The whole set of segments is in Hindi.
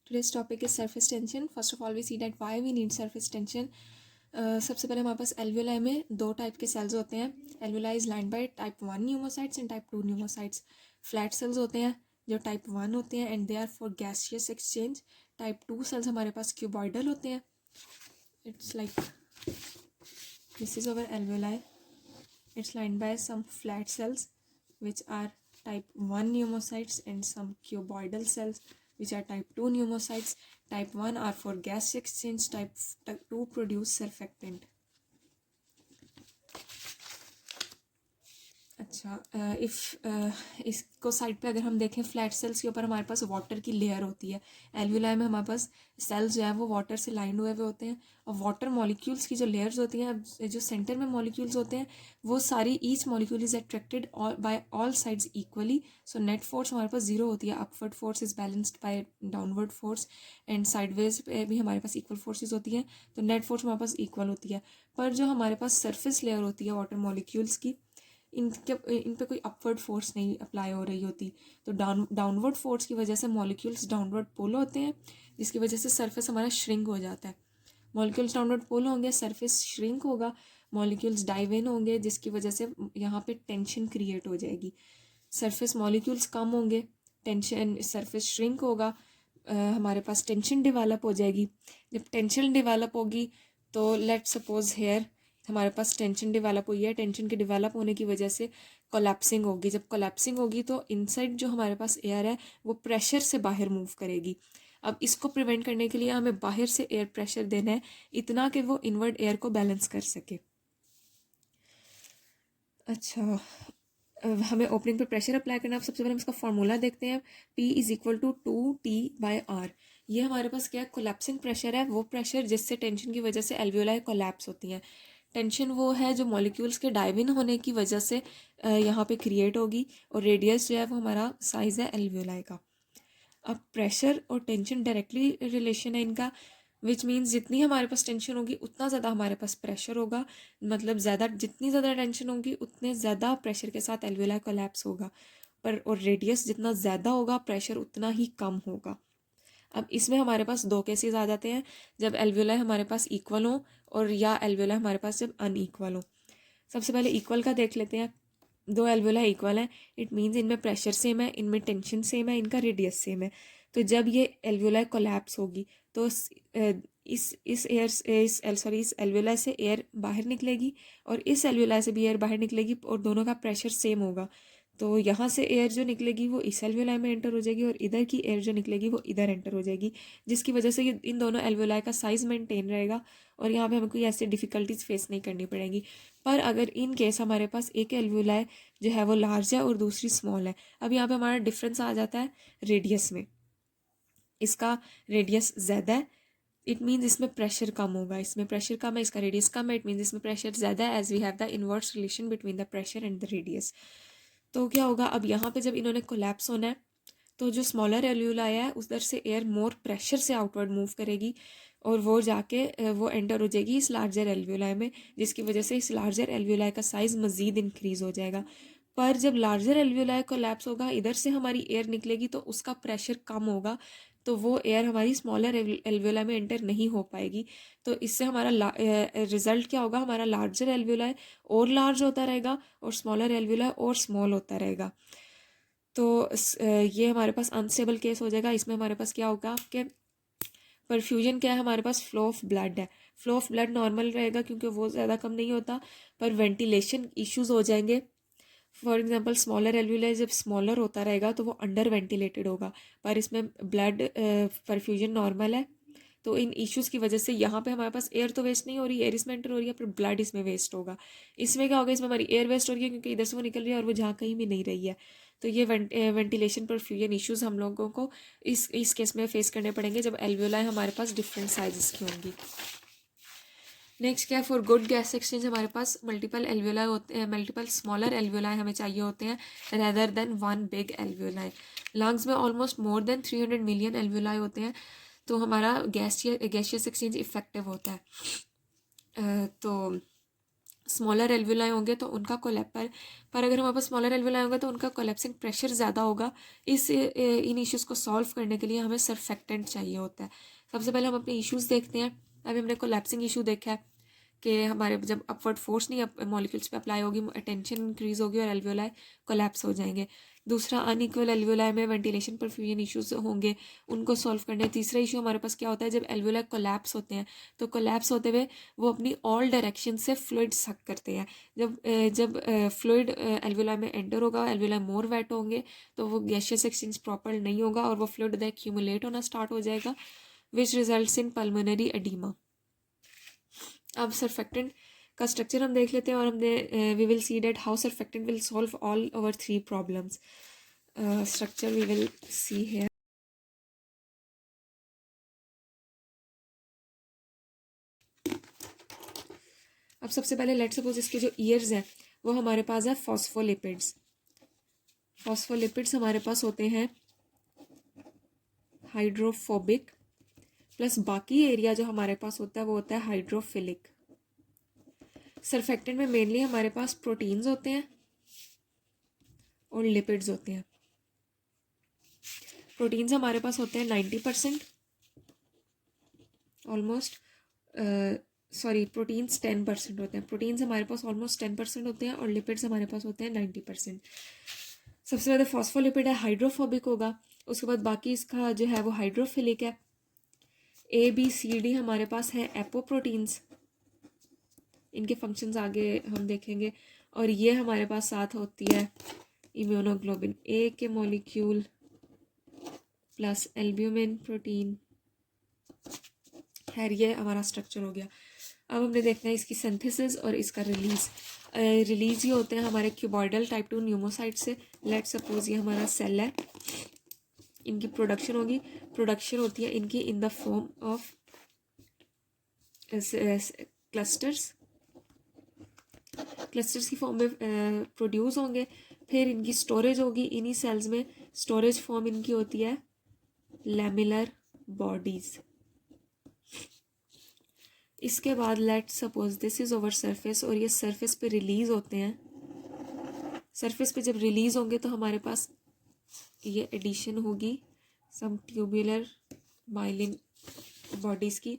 Today's topic is surface tension. First of all, we see that why we need surface tension. सबसे पहले हमारे पास एल्वियोलाई में दो टाइप के सेल्स होते हैं. Alveoli is lined by type 1 pneumocytes and type 2 pneumocytes. Flat cells होते हैं जो टाइप 1 होते हैं and they are for gaseous exchange. Type 2 cells हमारे पास क्यूबॉइडल होते हैं. It's like this is our alveoli. It's lined by some flat cells which are type 1 pneumocytes and some cuboidal cells which are type 2 pneumocytes. Type 1 are for gas exchange, type 2 produce surfactant. अच्छा, इसको साइड पे अगर हम देखें फ्लैट सेल्स के ऊपर हमारे पास वाटर की लेयर होती है. एल्वियोलाई में हमारे पास सेल्स जो है वो वाटर से लाइंड हुए हुए होते हैं और वाटर मॉलिक्यूल्स की जो लेयर्स होती हैं, जो सेंटर में मॉलिक्यूल्स होते हैं वो सारी each molecule is attracted by all sides equally. So net force हमारे पास जीरो होती है. Upward force is balanced bye downward force and sideways पे भी हमारे पास इक्वल फोर्सेज होती हैं. तो नेट फोर्स हमारे पास इक्वल होती है. पर जो हमारे पास सरफेस लेयर होती है वाटर मॉलिक्यूल्स की, इन पे कोई अपवर्ड फोर्स नहीं अप्लाई हो रही होती. तो डाउनवर्ड फोर्स की वजह से मॉलिक्यूल्स डाउनवर्ड पुल होते हैं जिसकी वजह से सरफेस हमारा श्रिंक हो जाता है. मॉलिक्यूल्स डाउनवर्ड पुल होंगे, सरफेस श्रिंक होगा. मॉलिक्यूल्स डाइव इन होंगे जिसकी वजह से यहाँ पे टेंशन क्रिएट हो जाएगी. सरफेस मॉलिक्यूल्स कम होंगे, टेंशन सरफेस श्रिंक होगा, हमारे पास टेंशन डिवेलप हो जाएगी. जब टेंशन डिवेलप होगी तो लेट सपोज हेयर हमारे पास टेंशन डिवेलप हुई है. टेंशन के डिवेलप होने की वजह से कोलैप्सिंग होगी. जब कोलैप्सिंग होगी तो इनसाइड जो हमारे पास एयर है वो प्रेशर से बाहर मूव करेगी. अब इसको प्रिवेंट करने के लिए हमें बाहर से एयर प्रेशर देना है इतना कि वो इनवर्ड एयर को बैलेंस कर सके. अच्छा, हमें ओपनिंग पर प्रेशर अप्लाई करना है. सबसे पहले हम इसका फॉर्मूला देखते हैं. P is equal to 2T/R. ये हमारे पास क्या है, कोलैप्सिंग प्रेशर है, वो प्रेशर जिससे टेंशन की वजह से एल्वियोलाई कोलैप्स होती हैं. टेंशन वो है जो मॉलिक्यूल्स के डाइव इन होने की वजह से यहाँ पे क्रिएट होगी और रेडियस जो है वो हमारा साइज़ है एल्वियोलाई का. अब प्रेशर और टेंशन डायरेक्टली रिलेशन है इनका, विच मीन्स जितनी हमारे पास टेंशन होगी उतना ज़्यादा हमारे पास प्रेशर होगा. मतलब जितनी ज़्यादा टेंशन होगी उतने ज़्यादा प्रेशर के साथ एल्वियोलाई कोलैप्स होगा. पर और रेडियस जितना ज़्यादा होगा प्रेशर उतना ही कम होगा. अब इसमें हमारे पास दो केसेस आ जाते हैं, जब एल्वियोलाई हमारे पास इक्वल हो और या एल्वियोलाई हमारे पास जब अनइक्वल हो. सबसे पहले इक्वल का देख लेते हैं. दो एल्वियोलाई इक्वल हैं, इट मीन्स इनमें प्रेशर सेम है, इनमें टेंशन सेम है, इनका रेडियस सेम है. तो जब ये एल्वियोलाई कोलैप्स होगी तो इस एल्वियोलाई से एयर बाहर निकलेगी और इस एल्वियोलाई से भी एयर बाहर निकलेगी और दोनों का प्रेशर सेम होगा. तो यहाँ से एयर जो निकलेगी वो इस एल्वियोलाई में एंटर हो जाएगी और इधर की एयर जो निकलेगी वो इधर एंटर हो जाएगी, जिसकी वजह से ये इन दोनों एल्वियोलाई का साइज़ मेंटेन रहेगा और यहाँ पे हमें कोई ऐसी डिफ़िकल्टीज फेस नहीं करनी पड़ेगी. पर अगर इन केस हमारे पास एक एल्वियोलाई जो है वो लार्ज है और दूसरी स्मॉल है, अब यहाँ पे हमारा डिफरेंस आ जाता है रेडियस में. इसका रेडियस ज़्यादा है, इट मीन्स इसमें प्रेशर कम होगा. इसमें प्रेशर कम है, इसका रेडियस कम है, इट मीन्स इसमें प्रेशर ज़्यादा है, as we have the inverse relation between the pressure and the radius. तो क्या होगा, अब यहाँ पे जब इन्होंने कोलैप्स होना है तो जो स्मॉलर एल्वियोलाई है उधर से एयर मोर प्रेशर से आउटवर्ड मूव करेगी और वो जाके वो एंटर हो जाएगी इस लार्जर एल्वियोलाई में, जिसकी वजह से इस लार्जर एल्वियोलाई का साइज़ मज़ीद इंक्रीज़ हो जाएगा. पर जब लार्जर एल्वियोलाई कोलैप्स होगा, इधर से हमारी एयर निकलेगी तो उसका प्रेशर कम होगा, तो वो एयर हमारी स्मॉलर एल्वियोलाई में एंटर नहीं हो पाएगी. तो इससे हमारा रिजल्ट क्या होगा, हमारा लार्जर एल्वियोलाई और लार्ज होता रहेगा और स्मॉलर एल्वियोलाई और स्मॉल होता रहेगा. तो ये हमारे पास अनस्टेबल केस हो जाएगा. इसमें हमारे पास क्या होगा कि परफ्यूजन क्या है, हमारे पास फ्लो ऑफ ब्लड है. फ्लो ऑफ ब्लड नॉर्मल रहेगा क्योंकि वो ज़्यादा कम नहीं होता, पर वेंटिलेशन इश्यूज हो जाएंगे. फॉर एग्जांपल स्मॉलर एल्वियोलाई जब स्मॉलर होता रहेगा तो वो अंडर वेंटिलेटेड होगा, पर इसमें ब्लड परफ्यूजन नॉर्मल है. तो इन इश्यूज़ की वजह से यहाँ पे हमारे पास एयर तो वेस्ट नहीं हो रही, एयर इसमें एंटर हो रही है, पर ब्लड इसमें वेस्ट होगा. इसमें क्या होगा, इसमें हमारी एयर वेस्ट हो रही है क्योंकि इधर से वो निकल रही है और वो जहाँ कहीं भी नहीं रही है. तो ये वेंटिलेशन परफ्यूजन इश्यूज़ हम लोगों को इस केस में फेस करने पड़ेंगे जब एल्वियोलाई हमारे पास डिफरेंट साइजेस की होंगी. नेक्स्ट क्या है, फॉर गुड गैस एक्सचेंज हमारे पास मल्टीपल एल्वियोलाई होते हैं, मल्टीपल स्मॉलर एल्वियोलाई हमें चाहिए होते हैं rather than one big alveoli. Lungs में almost more than 300 million alveoli होते हैं, तो हमारा गैसियस एक्सचेंज इफेक्टिव होता है. तो स्मॉलर एल्वुलाई होंगे तो उनका पर अगर हमारे पास स्मॉलर एल्वुलाई होंगे तो उनका कोलेप्सिंग प्रेशर ज़्यादा होगा। इन इश्यूज़ को सॉल्व करने के लिए हमें सरफेक्टेंट चाहिए होता है। सबसे पहले हम अपने इश्यूज़ देखते हैं। अभी हमने कोलेप्सिंग इशू देखा है कि हमारे जब अपवर्ड फोर्स नहीं मॉलिक्यूल्स पे अप्लाई होगी, टेंशन इंक्रीज होगी और एल्वियोलाई कोलैप्स हो जाएंगे। दूसरा, अनइक्वल एल्वियोलाई में वेंटिलेशन परफ्यूजन इश्यूज होंगे, उनको सॉल्व करने। तीसरा इशू हमारे पास क्या होता है, जब एल्वियोलाई कोलैप्स होते हैं तो कोलैप्स होते हुए वो अपनी ऑल डायरेक्शन से फ्लूइड सक करते हैं। जब फ्लूइड एल्वियोलाई में एंटर होगा, एल्वियोलाई मोर वेट होंगे तो वो गैशियस एक्सचेंज प्रॉपर नहीं होगा और वो फ्लूइड द एक्यूमुलेट होना स्टार्ट हो जाएगा, which results in pulmonary oedema. अब सरफेक्टेंट का स्ट्रक्चर हम देख लेते हैं और हमने we will see that how surfactant will solve all over 3 problems. Structure we will see here. अब सबसे पहले लेट्स सपोज इसके जो ईयर्स हैं वो हमारे पास है फॉस्फोलिपिड्स। फॉस्फोलिपिड्स हमारे पास होते हैं हाइड्रोफोबिक, प्लस बाकी एरिया जो हमारे पास होता है वो होता है हाइड्रोफिलिक। सरफेक्टेंट में मेनली हमारे पास प्रोटीन्स होते हैं और लिपिड्स होते हैं। प्रोटीन्स हमारे पास होते हैं 90% ऑलमोस्ट, सॉरी प्रोटीन्स 10% होते हैं। प्रोटीन्स हमारे पास ऑलमोस्ट 10% होते हैं और लिपिड्स हमारे पास होते हैं 90%। सबसे ज़्यादा फॉस्फोलिपिड है, हाइड्रोफोबिक होगा। उसके बाद बाकी इसका जो है वो हाइड्रोफिलिक है। ABCD हमारे पास हैं एपोप्रोटीन्स, इनके फंक्शंस आगे हम देखेंगे। और ये हमारे पास साथ होती है इम्यूनोग्लोबिन ए के मॉलिक्यूल प्लस एल्ब्यूमिन प्रोटीन। खैर ये हमारा स्ट्रक्चर हो गया। अब हमने देखना है इसकी सिंथेसिस और इसका रिलीज। रिलीज ये होते हैं हमारे क्यूबॉइडल टाइप 2 न्यूमोसाइट से। लेट सपोज ये हमारा सेल है, इनकी प्रोडक्शन होगी। प्रोडक्शन होती है इनकी इन the form of clusters. Clusters की फॉर्म में प्रोड्यूस होंगे। फिर इनकी स्टोरेज होगी इन्हीं सेल्स में। स्टोरेज फॉर्म इनकी होती है लैमिलर बॉडीज। इसके बाद let suppose this is over surface और ये सरफेस पे रिलीज होते हैं। सरफेस पे जब रिलीज होंगे तो हमारे पास ये एडिशन होगी सम ट्यूबुलर माइलिन बॉडीज की।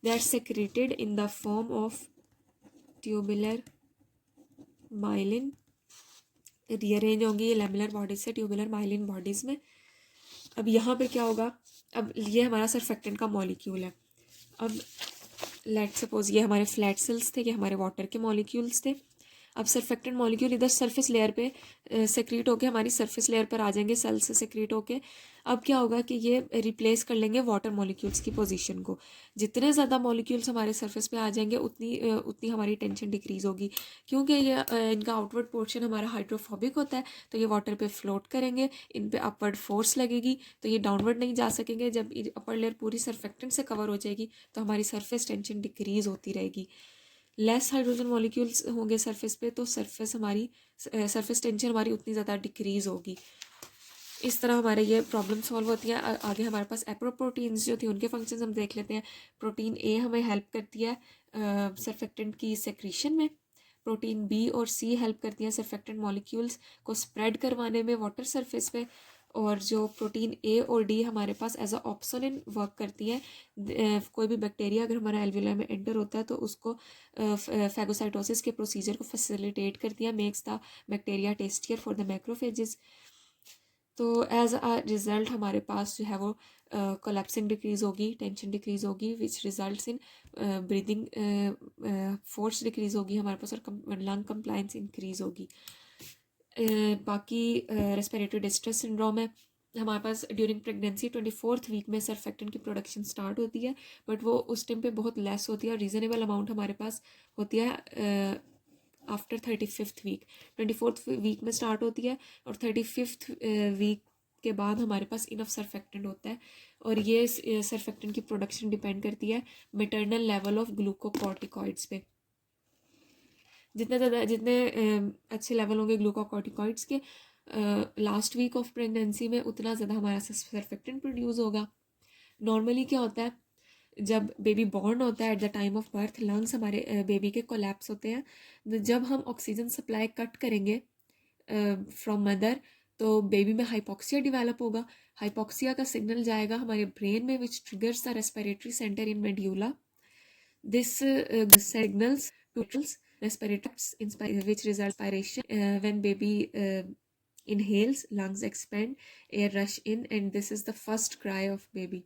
They are secreted in the form of tubular myelin. Rearrange होंगी ये लैमिलर बॉडीज से ट्यूबुलर माइलिन बॉडीज में। अब यहाँ पे क्या होगा, अब ये हमारा सरफेक्टेंट का मॉलिक्यूल है। अब लेट सपोज ये हमारे फ्लैट सेल्स थे, ये हमारे वाटर के मॉलिक्यूल्स थे। अब सरफेक्टेंट मॉलिक्यूल इधर सरफेस लेयर पे सेक्रीट होके हमारी सरफेस लेयर पर आ जाएंगे सेल से सेक्रीट होके। अब क्या होगा कि ये रिप्लेस कर लेंगे वाटर मॉलिक्यूल्स की पोजीशन को। जितने ज़्यादा मॉलिक्यूल्स हमारे सरफेस पे आ जाएंगे उतनी हमारी टेंशन डिक्रीज होगी, क्योंकि ये इनका आउटवर्ड पोर्शन हमारा हाइड्रोफोबिक होता है तो ये वाटर पे फ्लोट करेंगे, इन पे अपवर्ड फोर्स लगेगी तो ये डाउनवर्ड नहीं जा सकेंगे। जब अपर लेयर पूरी सरफेक्टेंट से कवर हो जाएगी तो हमारी सरफेस टेंशन डिक्रीज होती रहेगी। लेस हाइड्रोजन मॉलिक्यूल्स होंगे सरफेस पे तो सरफेस टेंशन हमारी उतनी ज़्यादा डिक्रीज होगी। इस तरह हमारे ये प्रॉब्लम सॉल्व होती है। आगे हमारे पास एप्रोप्रोटीन्स जो थी उनके फंक्शंस हम देख लेते हैं। प्रोटीन ए हमें हेल्प करती है सरफेक्टेंट की सेक्रीशन में। प्रोटीन बी और सी हेल्प करती हैं सरफेक्टेंट मॉलिक्यूल्स को स्प्रेड करवाने में वाटर सरफेस पे। और जो प्रोटीन ए और डी हमारे पास एज अ ऑप्सोनिन वर्क करती है। कोई भी बैक्टीरिया अगर हमारा एल्वियोलाई में एंटर होता है तो उसको फैगोसाइटोसिस के प्रोसीजर को फैसिलिटेट करती है, makes the bacteria tastier for the macrophages. तो एज अ रिज़ल्ट हमारे पास जो है वो कोलैप्सिंग डिक्रीज़ होगी, टेंशन डिक्रीज़ होगी, विच results in breathing force decrease होगी हमारे पास और लंग कंप्लाइंस इंक्रीज़ होगी। बाकी रेस्पिरेटरी डिस्ट्रेस सिंड्रोम है हमारे पास ड्यूरिंग प्रेगनेंसी 24th वीक में सरफेक्टेंट की प्रोडक्शन स्टार्ट होती है, बट वो उस टाइम पे बहुत लेस होती है और रीज़नेबल अमाउंट हमारे पास होती है after 35th week. 24th week में स्टार्ट होती है और 35th वीक के बाद हमारे पास इनफ सरफेक्टेंट होता है। और ये सरफेक्टेंट की प्रोडक्शन डिपेंड करती है मेटरनल लेवल ऑफ ग्लूकोकॉर्टिकॉइड्स पे। जितने अच्छे लेवल होंगे ग्लूकोकॉर्टिकॉइड्स के लास्ट वीक ऑफ प्रेगनेंसी में, उतना ज़्यादा हमारा सरफेक्टेंट प्रोड्यूस होगा। नॉर्मली क्या होता है जब बेबी बॉर्न होता है at the time of birth lungs हमारे बेबी के कोलैप्स होते हैं। जब हम ऑक्सीजन सप्लाई कट करेंगे फ्रॉम मदर तो बेबी में हाइपोक्सिया डेवलप होगा। हाइपोक्सिया का सिग्नल जाएगा हमारे ब्रेन में which triggers the respiratory centre in medulla. This signals to respiratory which result inspiration when baby inhales, lungs expand, air rush in and this is the first cry of baby.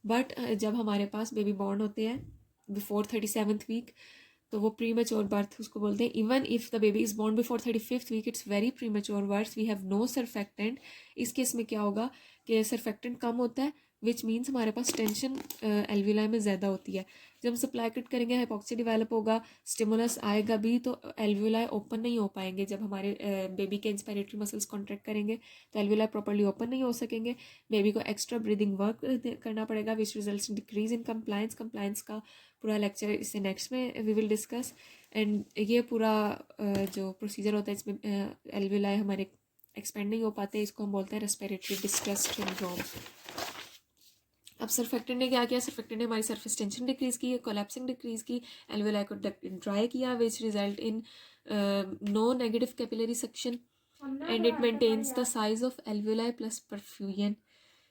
But जब हमारे पास बेबी बॉर्न होते हैं बिफोर 37th वीक तो वो प्री मेच्योर बर्थ उसको बोलते हैं। Even if the baby is born before 35th week it's very premature birth, we have no surfactant. इस केस में क्या होगा कि सरफेक्टेंट कम होता है विच मीन्स हमारे पास टेंशन एल्विलाई में ज़्यादा होती है। जब हम सप्लाई कट करेंगे हाइपोक्सिया डेवलप होगा, स्टिमुलस आएगा भी तो एल्विलाई ओपन नहीं हो पाएंगे। जब हमारे बेबी के इंस्पायरेटरी मसल्स कॉन्ट्रैक्ट करेंगे तो एल्विलाई प्रॉपर्ली ओपन नहीं हो सकेंगे। बेबी को एक्स्ट्रा ब्रीदिंग वर्क करना पड़ेगा विच results in decrease in compliance. Compliance का पूरा लेक्चर इससे नेक्स्ट में वी विल डिस्कस। एंड ये पूरा जो प्रोसीजर होता है इसमें एल्विलाई हमारे एक्सपेंड नहीं हो पाते, इसको हम बोलते हैं रेस्पिरेटरी डिस्ट्रेस सिंड्रोम। अब सरफेक्टेंट ने क्या किया, सरफेक्टेंट ने हमारी सरफेस टेंशन डिक्रीज की, कोलैप्सिंग डिक्रीज की, एल्विलाई को ड्राई किया which result in no negative capillary suction and it maintains the size of alveoli plus perfusion.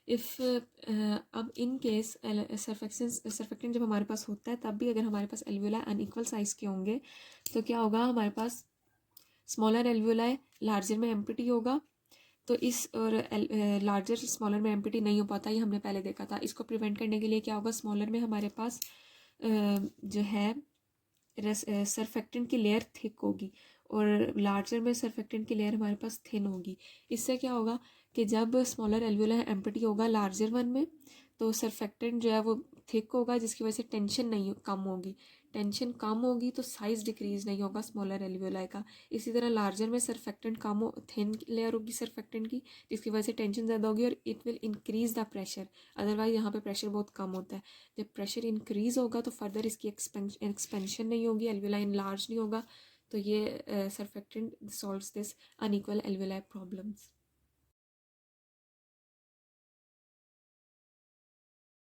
If अब इन केस सरफेक्टेंट जब हमारे पास होता है तब भी अगर हमारे पास एल्विलाई अनइक्वल साइज़ के होंगे तो क्या होगा, हमारे पास स्मॉलर एल्विलाई लार्जर में एम्प्टी होगा। तो इस और लार्जर स्मॉलर में एम्प्टी नहीं हो पाता, ये हमने पहले देखा था। इसको प्रिवेंट करने के लिए क्या होगा, स्मॉलर में हमारे पास जो है सरफेक्टेंट की लेयर थिक होगी और लार्जर में सरफेक्टेंट की लेयर हमारे पास थिन होगी। इससे क्या होगा कि जब स्मॉलर एल्वियोलाई एम्प्टी होगा लार्जर वन में तो सरफेक्टेंट जो है वो थिक होगा जिसकी वजह से टेंशन नहीं कम होगी। टेंशन कम होगी तो साइज़ डिक्रीज़ नहीं होगा स्मॉलर एल्वियोलाई का। इसी तरह लार्जर में सरफेक्टेंट कम हो, थिन लेयर होगी सरफेक्टेंट की जिसकी वजह से टेंशन ज़्यादा होगी और it will increase the pressure. Otherwise यहाँ पे प्रेशर बहुत कम होता है। जब प्रेशर इंक्रीज़ होगा तो फर्दर इसकी एक्सपेंशन नहीं होगी, एल्वियोलाई इनलार्ज नहीं होगा। तो ये surfactant solves this unequal alveoli problems.